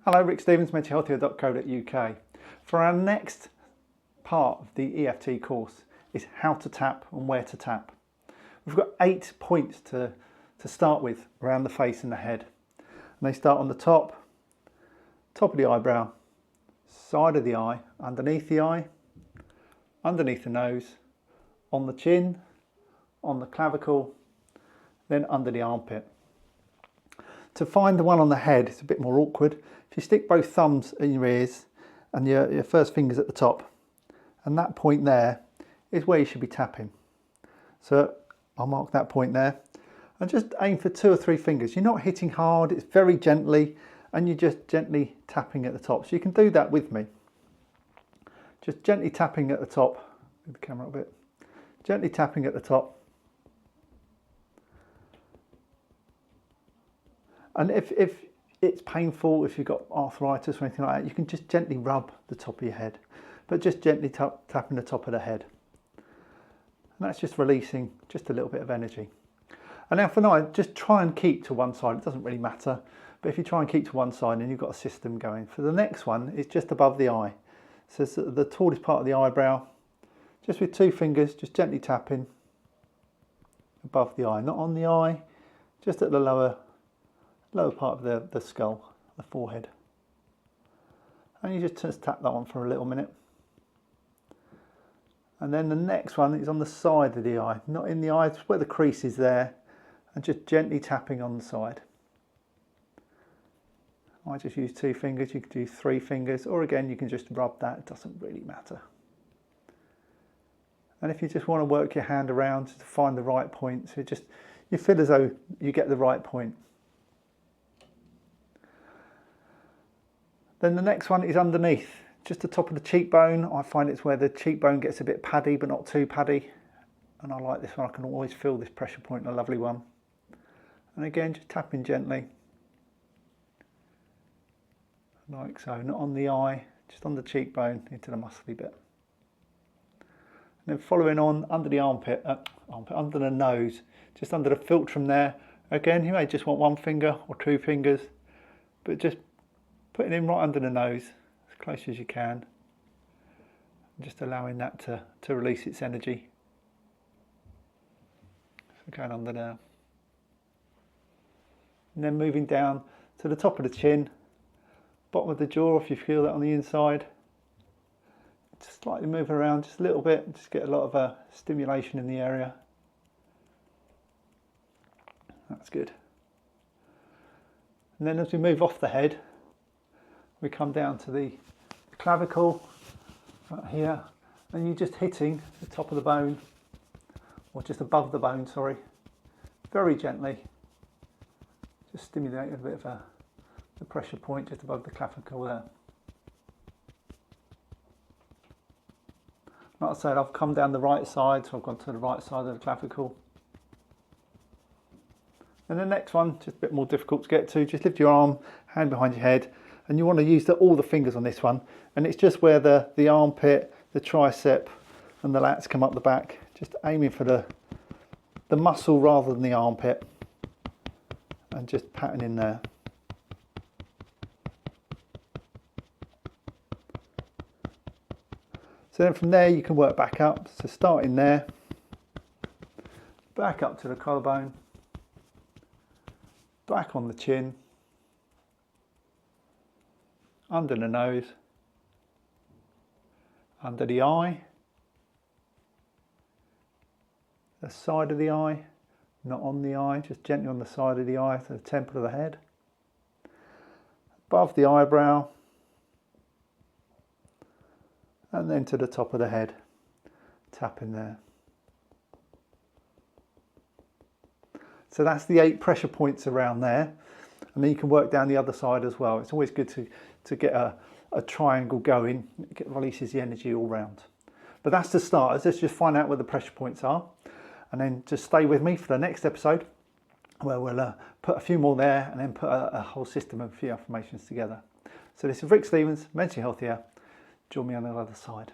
Hello, Rick Stevens, mentalhealthier.co.uk. For our next part of the EFT course is how to tap and where to tap. We've got 8 points to start with around the face and the head. And they start on the top of the eyebrow, side of the eye, underneath the nose, on the chin, on the clavicle, then under the armpit. To find the one on the head, it's a bit more awkward. If you stick both thumbs in your ears and your first finger's at the top, and that point there is where you should be tapping. So I'll mark that point there and just aim for 2 or 3 fingers. You're not hitting hard, it's very gently, and you're just gently tapping at the top. So you can do that with me. Just gently tapping at the top. Move the camera a bit. Gently tapping at the top. And if it's painful, if you've got arthritis or anything like that, you can just gently rub the top of your head, but just gently tapping the top of the head. And that's just releasing just a little bit of energy. And now for now, just try and keep to one side. It doesn't really matter, but if you try and keep to one side and you've got a system going. For the next one, it's just above the eye. So it's the tallest part of the eyebrow, just with 2 fingers, just gently tapping above the eye, not on the eye, just at the lower part of the skull, the forehead. And you just tap that one for a little minute. And then the next one is on the side of the eye, not in the eye, it's where the crease is there, and just gently tapping on the side. I just use 2 fingers, you could do 3 fingers, or again you can just rub that, it doesn't really matter. And if you just want to work your hand around to find the right point, so you feel as though you get the right point. Then the next one is underneath, just the top of the cheekbone. I find it's where the cheekbone gets a bit paddy, but not too paddy. And I like this one, I can always feel this pressure point, a lovely one. And again, just tapping gently. Like so, not on the eye, just on the cheekbone, into the muscly bit. And then following on under the armpit, under the nose, just under the philtrum there. Again, you may just want 1 finger or 2 fingers, but just putting in right under the nose, as close as you can, and just allowing that to release its energy. So going under there. And then moving down to the top of the chin, bottom of the jaw if you feel that on the inside. Just slightly move around just a little bit, just get a lot of stimulation in the area. That's good. And then as we move off the head, we come down to the clavicle right here, and you're just hitting the top of the bone, or just above the bone, sorry, very gently, just stimulating a bit of the pressure point just above the clavicle there. Like I said, I've come down the right side, so I've gone to the right side of the clavicle. And the next one, just a bit more difficult to get to, just lift your arm, hand behind your head, and you want to use all the fingers on this one, and it's just where the armpit, the tricep and the lats come up the back, just aiming for the muscle rather than the armpit, and just patting in there. So then from there you can work back up, so starting there, back up to the collarbone, back on the chin, under the nose, under the eye, the side of the eye, not on the eye, just gently on the side of the eye, to the temple of the head, above the eyebrow, and then to the top of the head, tapping there. So that's the 8 pressure points around there, and then you can work down the other side as well. It's always good to get a triangle going. It releases the energy all round. But that's the start. Let's just find out where the pressure points are, and then just stay with me for the next episode, where we'll put a few more there and then put a whole system of a few affirmations together. So this is Rick Stevens, Mentally Healthier. Join me on the other side.